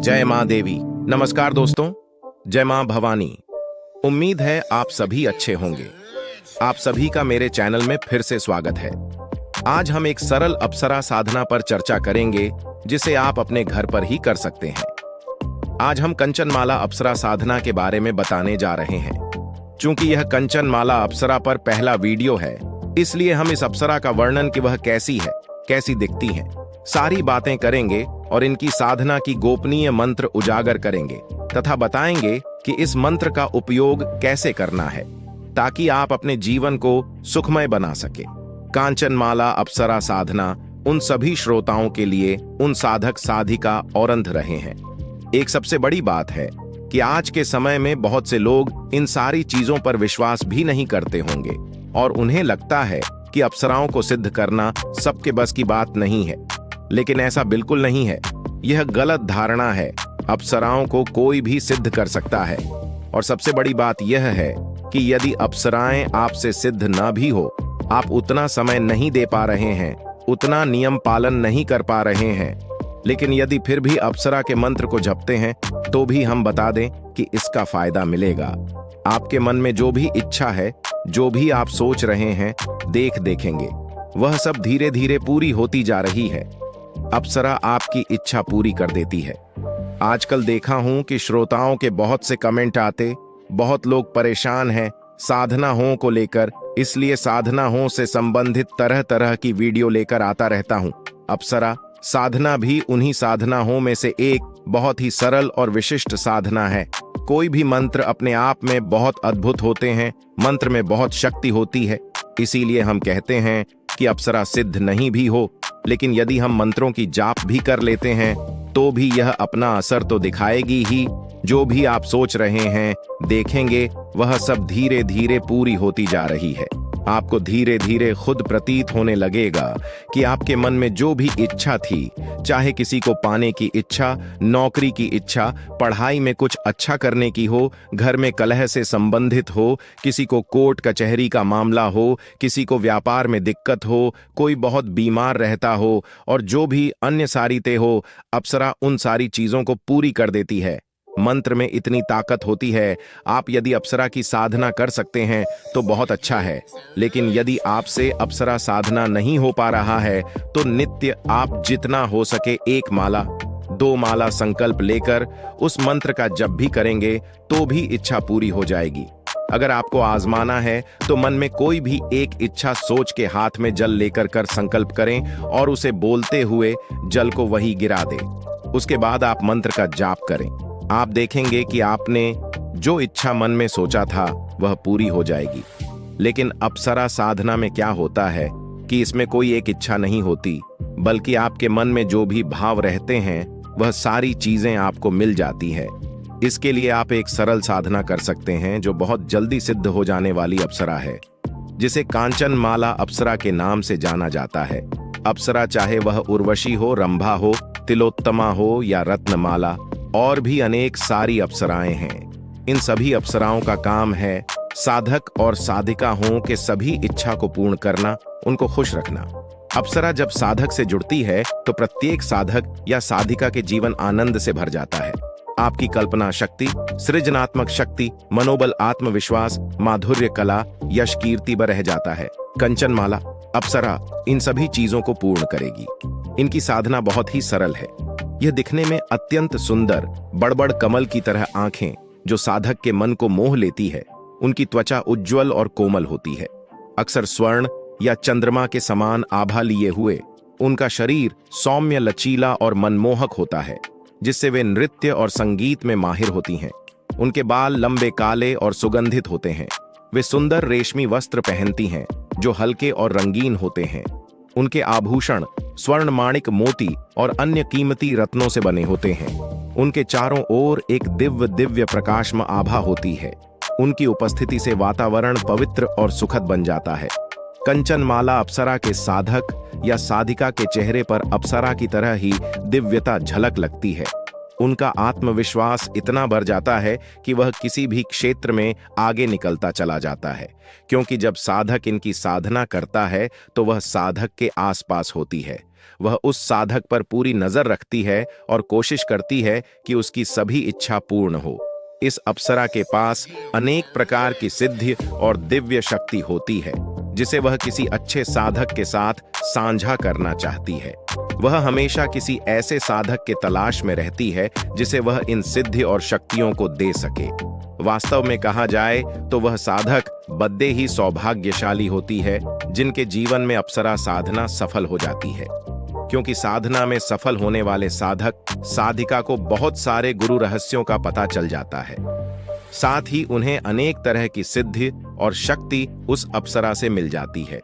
जय मां देवी। नमस्कार दोस्तों, जय मां भवानी। उम्मीद है आप सभी अच्छे होंगे। आप सभी का मेरे चैनल में फिर से स्वागत है। आज हम एक सरल अप्सरा साधना पर चर्चा करेंगे जिसे आप अपने घर पर ही कर सकते हैं। आज हम कंचनमाला अप्सरा साधना के बारे में बताने जा रहे हैं। चूंकि यह कंचनमाला अप्सरा पर पहला वीडियो है, इसलिए हम इस अप्सरा का वर्णन कि वह कैसी है, कैसी दिखती है, सारी बातें करेंगे और इनकी साधना की गोपनीय मंत्र उजागर करेंगे तथा बताएंगे कि इस मंत्र का उपयोग कैसे करना है ताकि आप अपने जीवन को सुखमय बना सके। कांचनमाला अप्सरा साधना उन सभी श्रोताओं के लिए, उन साधक साधिका और अंध रहे हैं। एक सबसे बड़ी बात है कि आज के समय में बहुत से लोग इन सारी चीजों पर विश्वास भी नहीं करते होंगे और उन्हें लगता है कि अप्सराओं को सिद्ध करना सबके बस की बात नहीं है, लेकिन ऐसा बिल्कुल नहीं है। यह गलत धारणा है। अप्सराओं को कोई भी सिद्ध कर सकता है और सबसे बड़ी बात यह है कि यदि अप्सराएं आपसे सिद्ध ना भी हो, आप उतना समय नहीं दे पा रहे हैं, उतना नियम पालन नहीं कर पा रहे हैं, लेकिन यदि फिर भी अप्सरा के मंत्र को जपते हैं तो भी हम बता दें कि इसका फायदा मिलेगा। आपके मन में जो भी इच्छा है, जो भी आप सोच रहे हैं, देखेंगे वह सब धीरे धीरे पूरी होती जा रही है। अप्सरा आपकी इच्छा पूरी कर देती है। आजकल देखा हूं कि श्रोताओं के बहुत से कमेंट आते, बहुत लोग परेशान हैं साधना हो को लेकर, इसलिए साधना हो से संबंधित तरह तरह की वीडियो लेकर आता रहता हूं। अप्सरा साधना भी उन्हीं साधना हो में से एक बहुत ही सरल और विशिष्ट साधना है। कोई भी मंत्र अपने आप में बहुत अद्भुत होते हैं, मंत्र में बहुत शक्ति होती है। इसीलिए हम कहते हैं कि अप्सरा सिद्ध नहीं भी हो, लेकिन यदि हम मंत्रों की जाप भी कर लेते हैं तो भी यह अपना असर तो दिखाएगी ही। जो भी आप सोच रहे हैं, देखेंगे वह सब धीरे धीरे पूरी होती जा रही है। आपको धीरे धीरे खुद प्रतीत होने लगेगा कि आपके मन में जो भी इच्छा थी, चाहे किसी को पाने की इच्छा, नौकरी की इच्छा, पढ़ाई में कुछ अच्छा करने की हो, घर में कलह से संबंधित हो, किसी को कोर्ट कचहरी का मामला हो, किसी को व्यापार में दिक्कत हो, कोई बहुत बीमार रहता हो और जो भी अन्य सारीते हो, अप्सरा उन सारी चीजों को पूरी कर देती है। मंत्र में इतनी ताकत होती है। आप यदि अप्सरा की साधना कर सकते हैं तो बहुत अच्छा है, लेकिन यदि आपसे अप्सरा साधना नहीं हो पा रहा है तो नित्य आप जितना हो सके 1 माला 2 माला संकल्प लेकर उस मंत्र का जप भी करेंगे तो भी इच्छा पूरी हो जाएगी। अगर आपको आजमाना है तो मन में कोई भी एक इच्छा सोच के हाथ में जल लेकर कर संकल्प करें और उसे बोलते हुए जल को वही गिरा दें। उसके बाद आप मंत्र का जाप करें। आप देखेंगे कि आपने जो इच्छा मन में सोचा था वह पूरी हो जाएगी। लेकिन अप्सरा साधना में क्या होता है कि इसमें कोई एक इच्छा नहीं होती, बल्कि आपके मन में जो भी भाव रहते हैं वह सारी चीजें आपको मिल जाती है। इसके लिए आप एक सरल साधना कर सकते हैं जो बहुत जल्दी सिद्ध हो जाने वाली अप्सरा है, जिसे कांचनमाला अप्सरा के नाम से जाना जाता है। अप्सरा चाहे वह उर्वशी हो, रंभा हो, तिलोत्तमा हो या रत्नमाला, और भी अनेक सारी अप्सराएं हैं। इन सभी अप्सराओं का काम है साधक और साधिका हों के सभी इच्छा को पूर्ण करना, उनको खुश रखना। अप्सरा जब साधक से जुड़ती है तो प्रत्येक साधक या साधिका के जीवन आनंद से भर जाता है। आपकी कल्पना शक्ति, सृजनात्मक शक्ति, मनोबल, आत्मविश्वास, माधुर्य, कला, यश, कीर्ति बर रह जाता है। कंचनमाला अप्सरा इन सभी चीजों को पूर्ण करेगी। इनकी साधना बहुत ही सरल है। यह दिखने में अत्यंत सुंदर बड़बड़ कमल की तरह आंखें जो साधक के मन को मोह लेती है। उनकी त्वचा उज्ज्वल और कोमल होती है, अक्सर स्वर्ण या चंद्रमा के समान आभा लिए हुए। उनका शरीर सौम्य, लचीला और मनमोहक होता है, जिससे वे नृत्य और संगीत में माहिर होती हैं। उनके बाल लंबे, काले और सुगंधित होते हैं। वे सुंदर रेशमी वस्त्र पहनती हैं जो हल्के और रंगीन होते हैं। उनके आभूषण स्वर्ण, माणिक, मोती और अन्य कीमती रत्नों से बने होते हैं। उनके चारों ओर एक दिव्य दिव्य प्रकाशमय आभा होती है। उनकी उपस्थिति से वातावरण पवित्र और सुखद बन जाता है। कंचनमाला अप्सरा के साधक या साधिका के चेहरे पर अप्सरा की तरह ही दिव्यता झलक लगती है। उनका आत्मविश्वास इतना बढ़ जाता है कि वह किसी भी क्षेत्र में आगे निकलता चला जाता है, क्योंकि जब साधक इनकी साधना करता है तो वह साधक के आसपास होती है। वह उस साधक पर पूरी नजर रखती है और कोशिश करती है कि उसकी सभी इच्छा पूर्ण हो। इस अप्सरा के पास अनेक प्रकार की सिद्धि और दिव्य शक्ति होती है, जिसे वह किसी अच्छे साधक के साथ साझा करना चाहती है। वह हमेशा किसी ऐसे साधक के तलाश में रहती है जिसे वह इन सिद्धि और शक्तियों को दे सके। वास्तव में कहा जाए तो वह साधक बद्दे ही सौभाग्यशाली होती है जिनके जीवन में अप्सरा साधना सफल हो जाती है, क्योंकि साधना में सफल होने वाले साधक साधिका को बहुत सारे गुरु रहस्यों का पता चल जाता है। साथ ही उन्हें अनेक तरह की सिद्धि और शक्ति उस अप्सरा से मिल जाती है।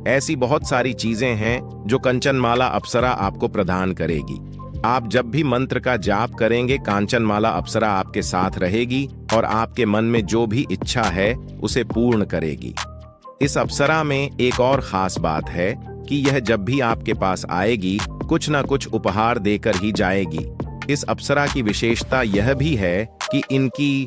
ऐसी बहुत सारी चीजें हैं जो कांचनमाला अप्सरा आपको प्रदान करेगी। आप जब भी मंत्र का जाप करेंगे, कांचनमाला अप्सरा आपके साथ रहेगी और आपके मन में जो भी इच्छा है उसे पूर्ण करेगी। इस अप्सरा में एक और खास बात है कि यह जब भी आपके पास आएगी कुछ ना कुछ उपहार देकर ही जाएगी। इस अप्सरा की विशेषता यह भी है कि इनकी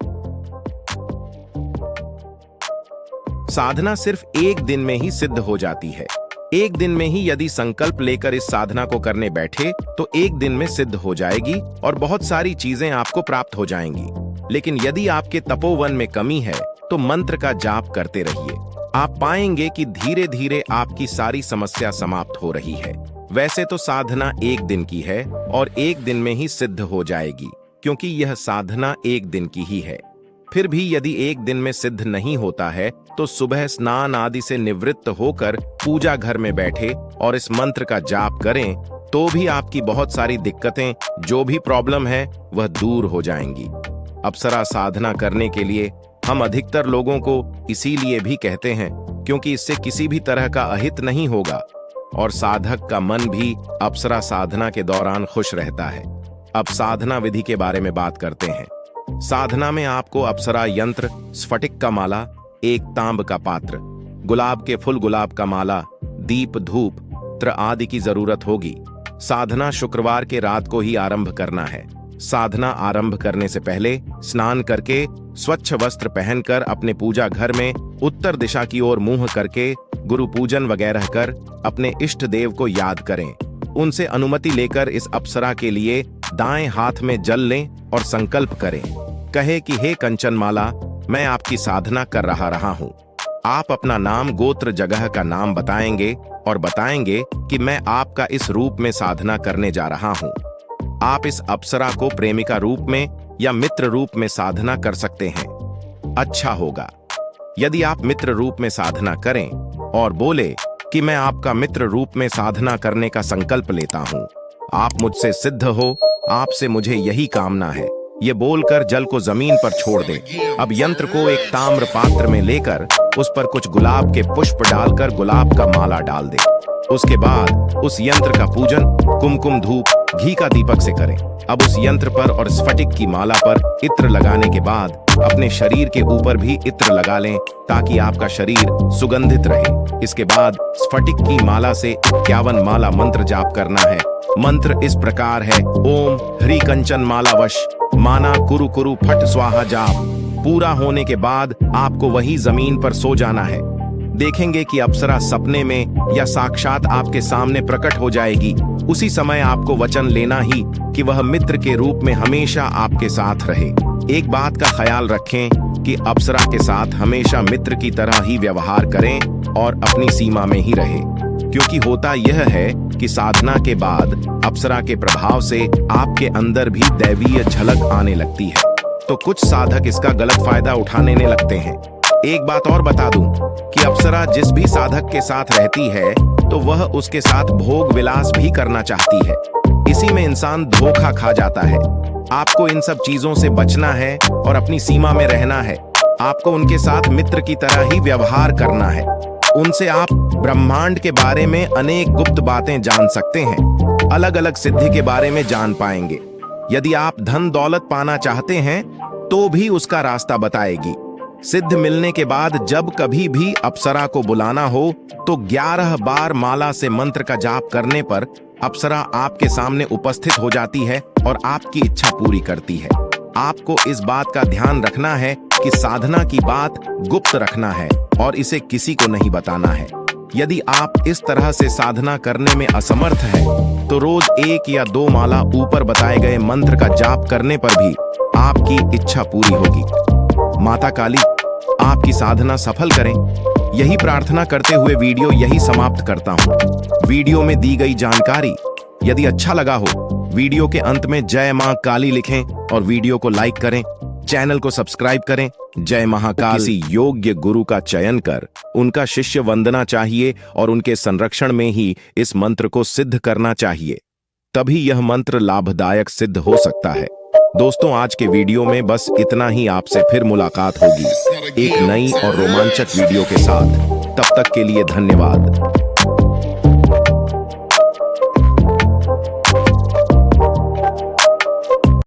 साधना सिर्फ एक दिन में ही सिद्ध हो जाती है। एक दिन में ही यदि संकल्प लेकर इस साधना को करने बैठे तो एक दिन में सिद्ध हो जाएगी और बहुत सारी चीजें आपको प्राप्त हो जाएंगी। लेकिन यदि आपके तपोवन में कमी है तो मंत्र का जाप करते रहिए। आप पाएंगे कि धीरे धीरे आपकी सारी समस्या समाप्त हो रही है। वैसे तो साधना एक दिन की है और एक दिन में ही सिद्ध हो जाएगी, क्योंकि यह साधना एक दिन की ही है। फिर भी यदि एक दिन में सिद्ध नहीं होता है तो सुबह स्नान आदि से निवृत्त होकर पूजा घर में बैठे और इस मंत्र का जाप करें तो भी आपकी बहुत सारी दिक्कतें, जो भी प्रॉब्लम है, वह दूर हो जाएंगी। अप्सरा साधना करने के लिए हम अधिकतर लोगों को इसीलिए भी कहते हैं क्योंकि इससे किसी भी तरह का अहित नहीं होगा और साधक का मन भी अप्सरा साधना के दौरान खुश रहता है। अब साधना विधि के बारे में बात करते हैं। साधना में आपको अप्सरा यंत्र, स्फटिक का माला, एक तांब का पात्र, गुलाब के फूल, गुलाब का माला, दीप, धूप, त्र आदि की जरूरत होगी। साधना शुक्रवार के रात को ही आरंभ करना है। साधना आरंभ करने से पहले स्नान करके स्वच्छ वस्त्र पहनकर अपने पूजा घर में उत्तर दिशा की ओर मुंह करके गुरु पूजन वगैरह कर अपने इष्ट देव को याद करें। उनसे अनुमति लेकर इस अप्सरा के लिए दाएं हाथ में जल लें और संकल्प करें। कहे कि हे कंचनमाला, मैं आपकी साधना कर रहा हूं। आप अपना नाम, गोत्र, जगह का नाम बताएंगे और बताएंगे कि मैं आपका इस रूप में साधना करने जा रहा हूं। आप इस अप्सरा को प्रेमिका रूप में या मित्र रूप में साधना कर सकते हैं। अच्छा होगा यदि आप मित्र रूप में साधना करें और बोले कि मैं आपका मित्र रूप में साधना करने का संकल्प लेता हूं। आप मुझसे सिद्ध हो, आपसे मुझे यही कामना है। ये बोलकर जल को जमीन पर छोड़ दें। अब यंत्र को एक ताम्र पात्र में लेकर उस पर कुछ गुलाब के पुष्प डालकर गुलाब का माला डाल दें। उसके बाद उस यंत्र का पूजन कुमकुम, धूप, घी का दीपक से करें। अब उस यंत्र पर और स्फटिक की माला पर इत्र लगाने के बाद अपने शरीर के ऊपर भी इत्र लगा लें ताकि आपका शरीर सुगंधित रहे। इसके बाद स्फटिक की माला से 51 माला मंत्र जाप करना है। मंत्र इस प्रकार है: ओम हरि कंचन माला वश माना कुरु कुरु फट स्वाहा जाप। पूरा होने के बाद आपको वही जमीन पर सो जाना है। देखेंगे कि अप्सरा सपने में या साक्षात आपके सामने प्रकट हो जाएगी। उसी समय आपको वचन लेना ही कि वह मित्र के रूप में हमेशा आपके साथ रहे। एक बात का ख्याल रखें कि अप्सरा के साथ हमेशा मित्र की तरह ही व्यवहार करें और अपनी सीमा में ही रहे, क्योंकि होता यह है कि साधना के बाद अप्सरा के प्रभाव से आपके अंदर भी दैवीय झलक आने लगती है, तो कुछ साधक इसका गलत फायदा उठाने लगते हैं। एक बात और बता दूं कि अप्सरा जिस भी साधक के साथ रहती है तो वह उसके साथ भोग विलास भी करना चाहती है। इसी में इंसान धोखा खा जाता है। आपको इन सब चीजों से बचना है और अपनी सीमा में रहना है। आपको उनके साथ मित्र की तरह ही व्यवहार करना है। उनसे आप ब्रह्मांड के बारे में अनेक गुप्त बातें जान सकते हैं। अलग अलग सिद्धि के बारे में जान पाएंगे। यदि आप धन दौलत पाना चाहते हैं तो भी उसका रास्ता बताएगी। सिद्ध मिलने के बाद जब कभी भी अप्सरा को बुलाना हो तो 11 बार माला से मंत्र का जाप करने पर अप्सरा आपके सामने उपस्थित हो जाती है और आपकी इच्छा पूरी करती है। आपको इस बात का ध्यान रखना है कि साधना की बात गुप्त रखना है और इसे किसी को नहीं बताना है। यदि आप इस तरह से साधना करने में असमर्थ हैं, तो रोज 1 या 2 माला ऊपर बताए गए मंत्र का जाप करने पर भी आपकी इच्छा पूरी होगी। माता काली आपकी साधना सफल करें, यही प्रार्थना करते हुए वीडियो यही समाप्त करता हूं। वीडियो में दी गई जानकारी यदि अच्छा लगा हो, वीडियो के अंत में जय मां काली लिखें और वीडियो को लाइक करें, चैनल को सब्सक्राइब करें। जय महाकाल। किसी योग्य गुरु का चयन कर उनका शिष्य वंदना चाहिए और उनके संरक्षण में ही इस मंत्र को सिद्ध करना चाहिए, तभी यह मंत्र लाभदायक सिद्ध हो सकता है। दोस्तों, आज के वीडियो में बस इतना ही। आपसे फिर मुलाकात होगी एक नई और रोमांचक वीडियो के साथ। तब तक के लिए धन्यवाद।